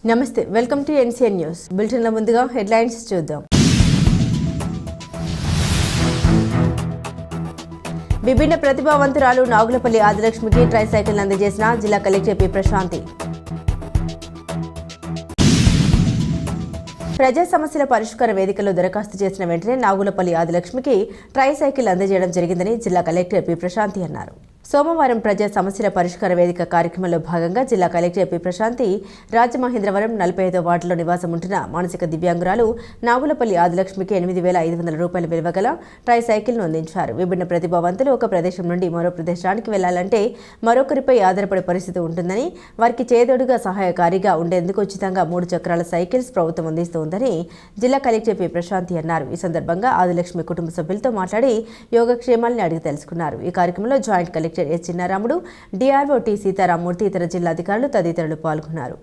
నమస్తే, welcome to NCN news. బులెటిన్ల ముందుగా headlines చూద్దాం. విభిన్న ప్రతిభావంతురాలు నాగులపల్లి ఆదిలక్ష్మికి ట్రైసైకిల్ అందజేసిన జిల్లా కలెక్టర్ పి ప్రశాంతి. ప్రజా సమస్యల పరిష్కార వేదికలో దరఖాస్తు చేసిన వెంటనే నాగులపల్లి ఆదిలక్ష్మికి ట్రైసైకిల్ అందజేయడం జరిగిందని జిల్లా కలెక్టర్ పి ప్రశాంతి అన్నారు. సోమవారం ప్రజా సమస్యల పరిష్కార వేదిక కార్యక్రమంలో భాగంగా జిల్లా కలెక్టర్ పి ప్రశాంతి రాజమహేంద్రవరం 45వ వార్డులో నివాసం ఉంటున్న మానసిక దివ్యాంగురాలు నాగులపల్లి ఆదిలక్ష్మికి 8,500 రూపాయల విలువ గల ట్రైసైకిల్ను అందించారు. విభిన్న ప్రతిభావంతులు ఒక ప్రదేశం నుండి మరో ప్రదేశానికి వెళ్లాలంటే మరొకరిపై ఆధారపడే పరిస్థితి ఉంటుందని, వారికి చేదోడుగా సహాయకారిగా ఉండేందుకు ఉచితంగా 3 చక్రాల సైకిల్స్ ప్రభుత్వం అందిస్తోందని జిల్లా కలెక్టర్ పి ప్రశాంతి అన్నారు. ఈ సందర్భంగా ఆదిలక్ష్మి కుటుంబ సభ్యులతో మాట్లాడి యోగక్షేమాలను అడిగి తెలుసుకున్నారు. ఈ కార్యక్రమంలో joint collector S Chinnaramudu, DRO T Sitaramamurthy, ఇతర జిల్లా అధికారులు తదితరులు పాల్గొన్నారు.